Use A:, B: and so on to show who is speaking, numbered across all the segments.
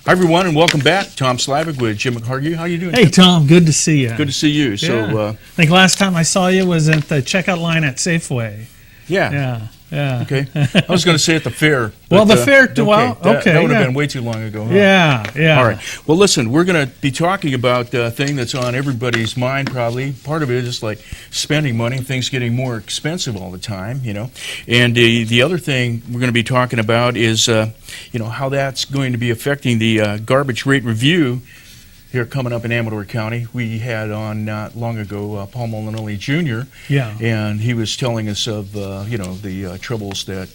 A: Hi, everyone, and welcome back. Tom Slivick with Jim McHargue. How you doing?
B: Hey, Tom. Good to see you.
A: Good to see you. So,
B: I think last time I saw you was at the checkout line at Safeway.
A: Yeah.
B: Yeah.
A: Okay. I was going to say at the fair.
B: Well, the fair, okay.
A: That would have been way too long ago. Huh?
B: Yeah.
A: All right. Well, listen, we're going to be talking about a thing that's on everybody's mind probably. Part of it is like spending money, things getting more expensive all the time, you know. And the other thing we're going to be talking about is, how that's going to be affecting the garbage rate review here coming up in Amador County. We had on not long ago Paul Molinelli Jr.
B: Yeah.
A: And he was telling us of the troubles that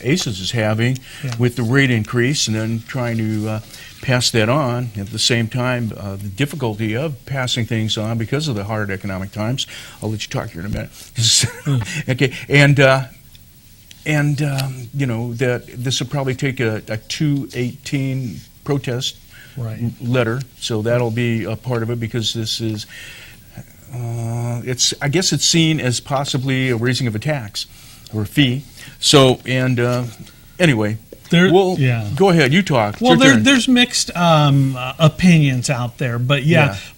A: ACES is having with the rate increase, and then trying to pass that on at the same time. The difficulty of passing things on because of the hard economic times. I'll let you talk here in a minute. Okay. And that this will probably take a 218 protest letter, so that'll be a part of it, because this is I guess it's seen as possibly a raising of a tax or a fee. So, and anyway, go ahead, you talk.
B: Well, there's mixed opinions out there, but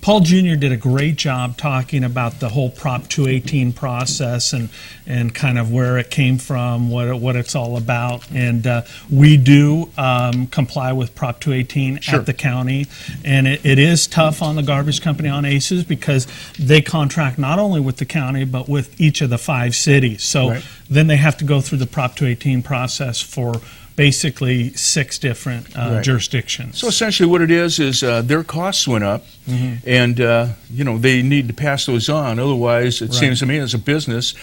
B: Paul Jr. did a great job talking about the whole Prop 218 process and kind of where it came from, what it's all about. And we do comply with Prop 218 at the county, and it is tough on the garbage company, on ACES, because they contract not only with the county but with each of the 5 cities. So then they have to go through the Prop 218 process for basically 6 different jurisdictions. So
A: essentially what it is their costs went up, and they need to pass those on. Otherwise, it seems to me, as a business,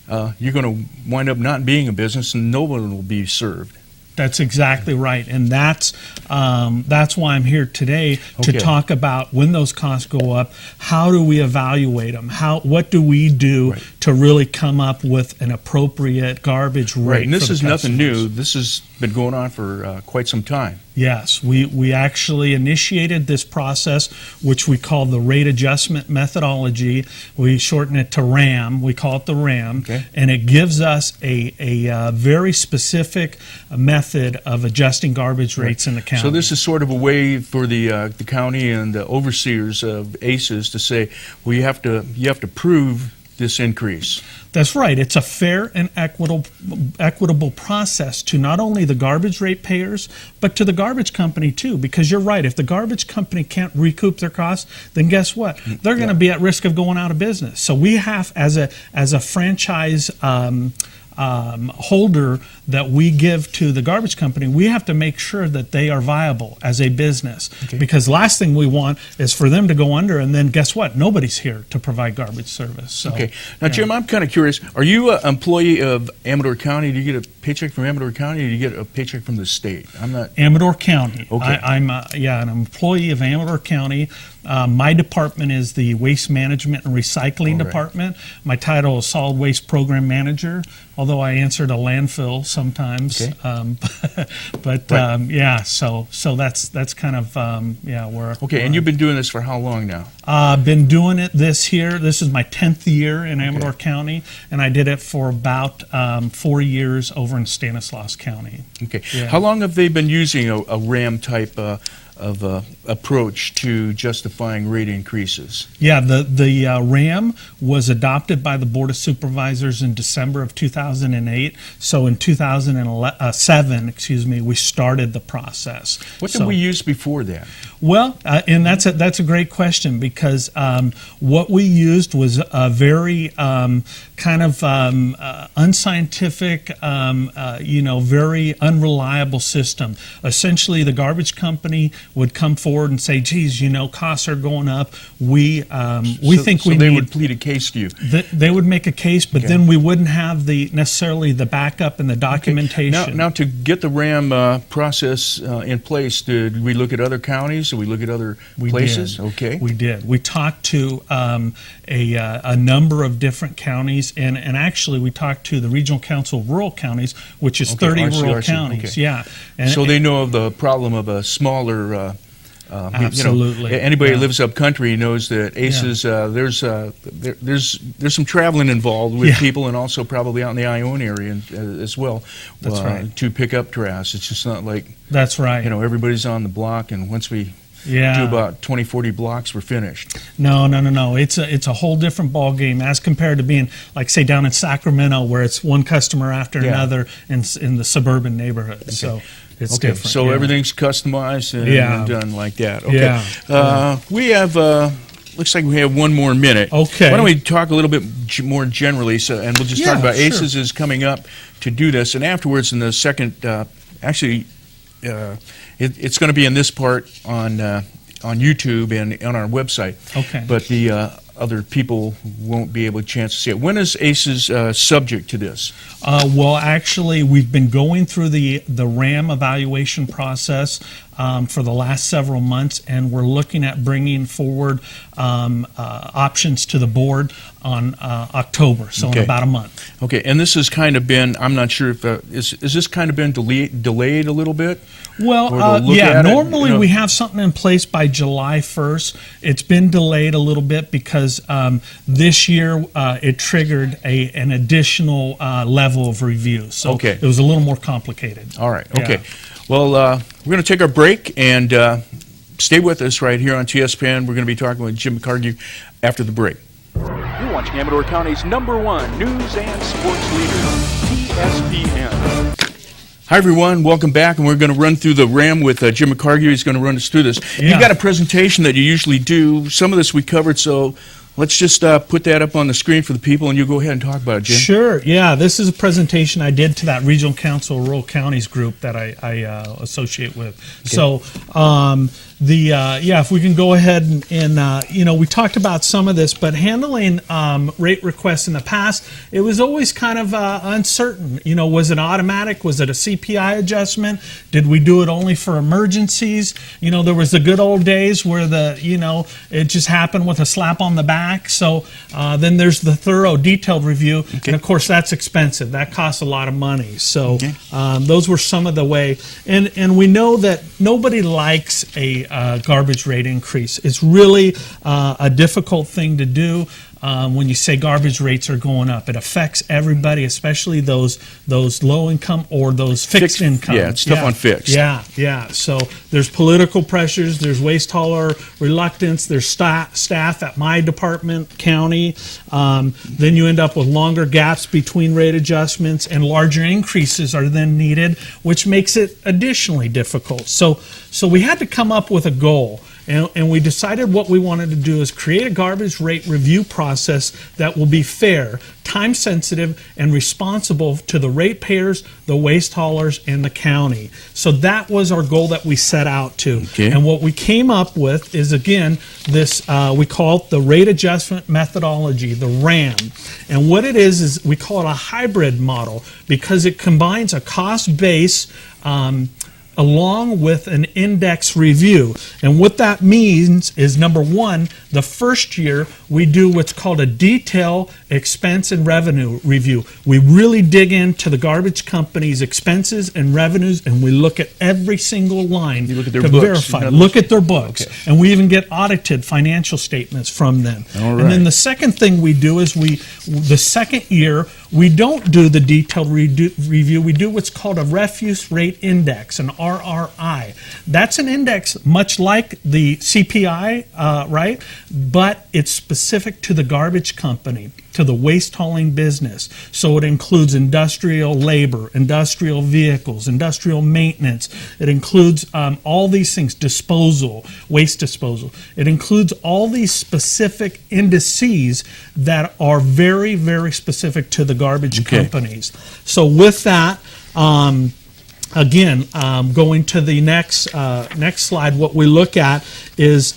A: you're going to wind up not being a business, and no one will be served.
B: That's exactly right, and that's why I'm here today to talk about when those costs go up. How do we evaluate them? What do we do to really come up with an appropriate garbage rate?
A: Right, and this is nothing new. This has been going on for quite some time.
B: Yes, we actually initiated this process, which we call the rate adjustment methodology. We shorten it to RAM. We call it the RAM, and it gives us a very specific method of adjusting garbage rates in the county.
A: So this is sort of a way for the county and the overseers of ACES to say, well, you have to prove this increase.
B: That's right. It's a fair and equitable process to not only the garbage rate payers, but to the garbage company too. Because you're right, if the garbage company can't recoup their costs, then guess what? They're going to be at risk of going out of business. So we have, as a franchise holder that we give to the garbage company, we have to make sure that they are viable as a business. Because last thing we want is for them to go under, and then guess what? Nobody's here to provide garbage service. So,
A: now, Jim, I'm kind of curious. Are you an employee of Amador County? Do you get a paycheck from Amador County, or do you get a paycheck from the state? I'm not.
B: Amador County. I'm an employee of Amador County. My department is the Waste Management and Recycling Department. My title is Solid Waste Program Manager, although I answered a landfill sometimes. So that's kind of where.
A: And you've been doing this for how long now?
B: I've been doing it this year. This is my 10th year in Amador County, and I did it for about 4 years over in Stanislaus County.
A: How long have they been using a RAM type of approach to justifying rate increases?
B: The RAM was adopted by the Board of Supervisors in December of 2008. So in 2007, we started the process.
A: What did we use before that?
B: Well, and that's a great question, because what we used was a very unscientific, very unreliable system. Essentially, the garbage company would come forward and say, geez, costs are going up. We think we need...
A: they would plead a case to you.
B: They would make a case, but then we wouldn't have necessarily the backup and the documentation.
A: Now, to get the RAM process in place, did we look at other counties? Did we look at other places?
B: We did. We talked to a number of different counties, and actually we talked to the Regional Council of Rural Counties, which is 30 rural counties. And
A: so they know of the problem of a smaller
B: Absolutely.
A: Anybody
B: Yeah.
A: who lives up country knows that ACES. There's some traveling involved with people, and also probably out in the Ione area as well.
B: That's right.
A: To pick up trash. It's just not like
B: That's right.
A: everybody's on the block, and once we do about 20, 40 blocks, we're finished.
B: No. It's a whole different ball game as compared to being, like, say, down in Sacramento, where it's one customer after another in the suburban neighborhood. Okay. So it's different.
A: So everything's customized and done like that. Okay.
B: Yeah.
A: We have. Looks like we have one more minute.
B: Okay.
A: Why don't we talk a little bit more generally? And we'll just talk about
B: sure.
A: ACES is coming up to do this, and afterwards in the second, it's going to be in this part on YouTube and on our website.
B: Okay.
A: But the other people won't be able to chance to see it. When is ACES subject to this?
B: Well, actually, we've been going through the RAM evaluation process for the last several months, and we're looking at bringing forward options to the board on October, so in about a month.
A: Okay, and this has kind of been, I'm not sure if, is this kind of been delayed a little bit?
B: Well, normally we have something in place by July 1st. It's been delayed a little bit because this year it triggered an additional level of review. So it was a little more complicated.
A: All right, okay. Well, we're going to take our break and stay with us right here on TSPN. We're going to be talking with Jim McHargue after the break. You're watching Amador County's #1 news and sports leader, TSPN. Hi, everyone. Welcome back, and we're going to run through the RAM with Jim McHargue. He's going to run us through this. You've got a presentation that you usually do. Some of this we covered, so let's just put that up on the screen for the people, and you go ahead and talk about it, Jim.
B: Sure. Yeah, this is a presentation I did to that Regional Council of Rural Counties group that I associate with. Okay. So if we can go ahead and we talked about some of this, but handling rate requests in the past, it was always kind of uncertain. Was it automatic? Was it a CPI adjustment? Did we do it only for emergencies? There was the good old days where it just happened with a slap on the back. So then there's the thorough, detailed review, and of course that's expensive. That costs a lot of money. So those were some of the way, and we know that nobody likes a garbage rate increase. It's really a difficult thing to do. When you say garbage rates are going up, it affects everybody, especially those low income or those fixed income.
A: Yeah, it's tough on fixed.
B: Yeah. So there's political pressures, there's waste hauler reluctance, there's staff at my department, county. Then you end up with longer gaps between rate adjustments, and larger increases are then needed, which makes it additionally difficult. So we had to come up with a goal. And we decided what we wanted to do is create a garbage rate review process that will be fair, time sensitive, and responsible to the ratepayers, the waste haulers, and the county. So that was our goal that we set out to. Okay. And what we came up with is, again, this, we call it the rate adjustment methodology, the RAM. And what it is we call it a hybrid model because it combines a cost base along with an index review. And what that means is, number one, the first year we do what's called a detail expense and revenue review. We really dig into the garbage company's expenses and revenues, and we look at every single line
A: to
B: verify. Look at their books. Okay. And we even get audited financial statements from them.
A: All right.
B: And then the second thing we do is the second year, we don't do the detailed review. We do what's called a refuse rate index, an RRI. That's an index much like the CPI, right? But it's specific to the garbage company, to the waste hauling business. So it includes industrial labor, industrial vehicles, industrial maintenance. It includes all these things, disposal, waste disposal. It includes all these specific indices that are very, very specific to the garbage companies. So with that, again, going to the next slide, what we look at is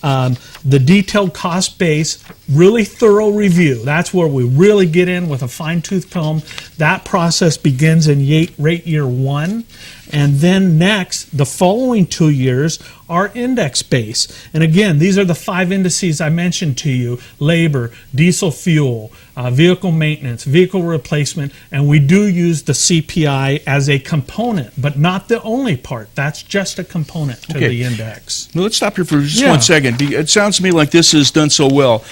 B: the detailed cost base really thorough review. That's where we really get in with a fine-tooth comb. That process begins in rate year 1. And then next, the following 2 years are index-based. And again, these are the 5 indices I mentioned to you: labor, diesel fuel, vehicle maintenance, vehicle replacement, and we do use the CPI as a component, but not the only part. That's just a component to the index.
A: Now, let's stop here for just
B: Yeah.
A: 1 second. It sounds to me like this is done so well.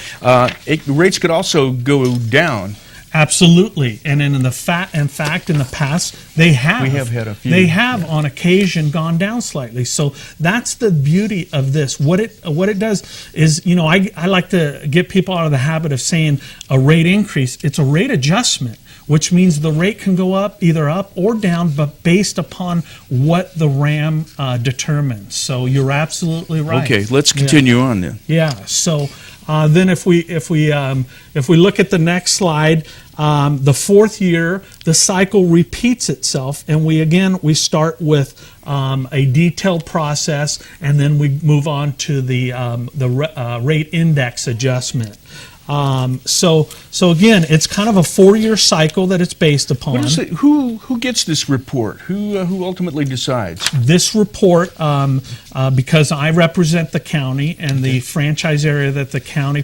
A: Rates could also go down.
B: Absolutely, and in fact, in the past, they have.
A: We have had a few.
B: They have, on occasion, gone down slightly. So that's the beauty of this. What it does is, I like to get people out of the habit of saying a rate increase. It's a rate adjustment, which means the rate can go up, either up or down, but based upon what the RAM determines. So you're absolutely right.
A: Okay, let's continue on then.
B: Yeah. So then, if we look at the next slide, the 4th year, the cycle repeats itself, and we start with a detailed process, and then we move on to the rate index adjustment. So again, it's kind of a 4-year cycle that it's based upon.
A: What is it? Who gets this report? Who ultimately decides?
B: This report, because I represent the county and the franchise area that the county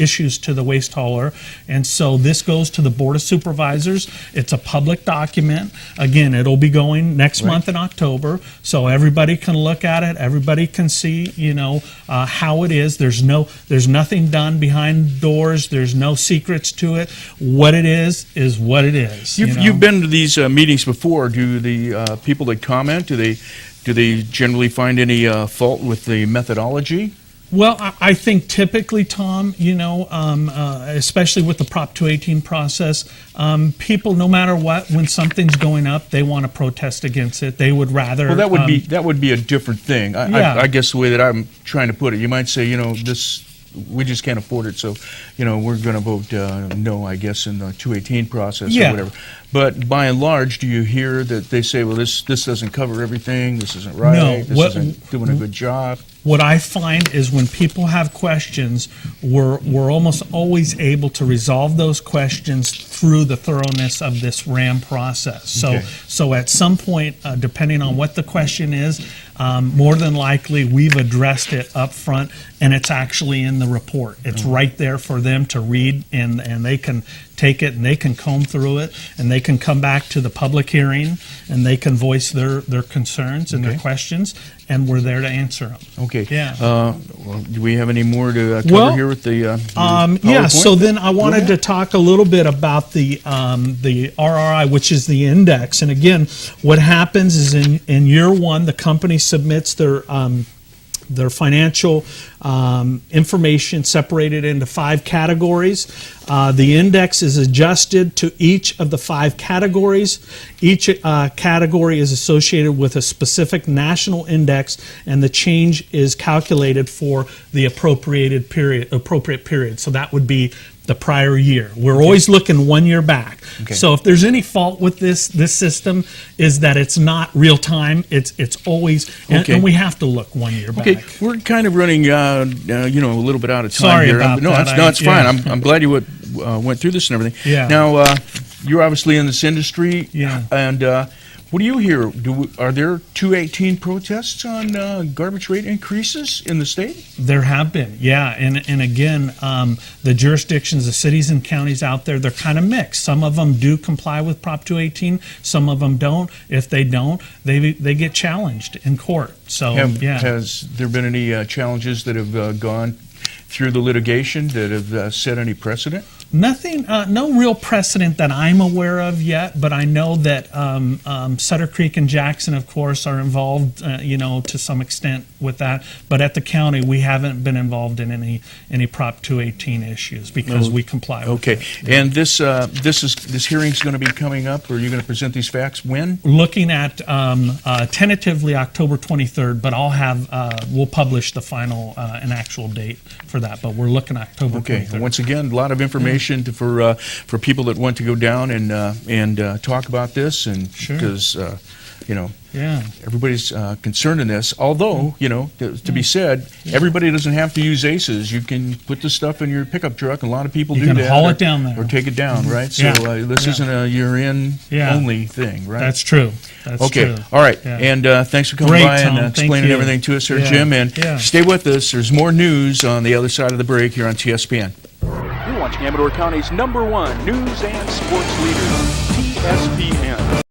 B: issues to the waste hauler, and so this goes to the Board of Supervisors. It's a public document. Again, it'll be going next month in October, so everybody can look at it. Everybody can see, how it is. There's nothing done behind doors. There's no secrets to it. What it is what it is.
A: You've been to these meetings before. Do the people that comment, do they generally find any fault with the methodology?
B: Well, I think typically, Tom, especially with the Prop 218 process, people, no matter what, when something's going up, they want to protest against it. They would rather.
A: Well, that would be a different thing. I guess the way that I'm trying to put it, you might say, this. We just can't afford it, so we're going to vote no, I guess, in the 218 process or whatever. But by and large, do you hear that they say, well, this doesn't cover everything, this isn't right, this isn't doing a good job?
B: What I find is when people have questions, we're almost always able to resolve those questions through the thoroughness of this RAM process. So at some point, depending on what the question is, more than likely we've addressed it up front, and it's actually in the report. It's right there for them to read, and they can take it and they can comb through it, and they can come back to the public hearing and they can voice their concerns and their questions, and we're there to answer them.
A: Okay.
B: Yeah.
A: Well, do we have any more to cover here with the PowerPoint?
B: So then I wanted to talk a little bit about the RRI, which is the index. And again, what happens is in year 1, the company submits their financial information separated into 5 categories. The index is adjusted to each of the 5 categories. Each category is associated with a specific national index, and the change is calculated for the appropriate period. So that would be the prior year. We're always looking 1 year back.
A: Okay.
B: So if there's any fault with this system, is that it's not real time. It's always, and we have to look 1 year back.
A: Okay, we're kind of running, a little bit out of time
B: Sorry
A: here.
B: about that.
A: No, it's fine. I'm glad you went through this and everything.
B: Yeah.
A: Now, you're obviously in this industry.
B: Yeah.
A: And what do you hear? Are there 218 protests on garbage rate increases in the state?
B: There have been, yeah. And again, the jurisdictions, the cities and counties out there, they're kind of mixed. Some of them do comply with Prop 218. Some of them don't. If they don't, they get challenged in court. So,
A: Has there been any challenges that have gone through the litigation that have set any precedent?
B: Nothing, no real precedent that I'm aware of yet, but I know that Sutter Creek and Jackson, of course, are involved, to some extent with that. But at the county, we haven't been involved in any Prop 218 issues because we comply with it.
A: Okay, and this hearing's going to be coming up, or are you going to present these facts when?
B: Looking at tentatively October 23rd, but we'll publish the final and actual date for that. But we're looking October 23rd.
A: Okay, once again, a lot of information for people that want to go down and talk about this, and because
B: Yeah.
A: everybody's concerned in this. Although, to be said, everybody doesn't have to use ACEs. You can put the stuff in your pickup truck, and a lot of people do
B: can
A: that.
B: haul it down there.
A: Or take it down, right? So
B: Yeah.
A: this isn't a you're-in
B: Yeah.
A: only thing, right?
B: That's true. That's
A: Okay,
B: true.
A: all right.
B: Yeah.
A: And thanks for coming
B: Great,
A: by and
B: Tom. Thank
A: explaining
B: you.
A: everything to us here,
B: Yeah.
A: Jim. And
B: Yeah.
A: stay with us. There's more news on the other side of the break here on TSPN. You're watching Amador County's #1 news and sports leader, TSPN.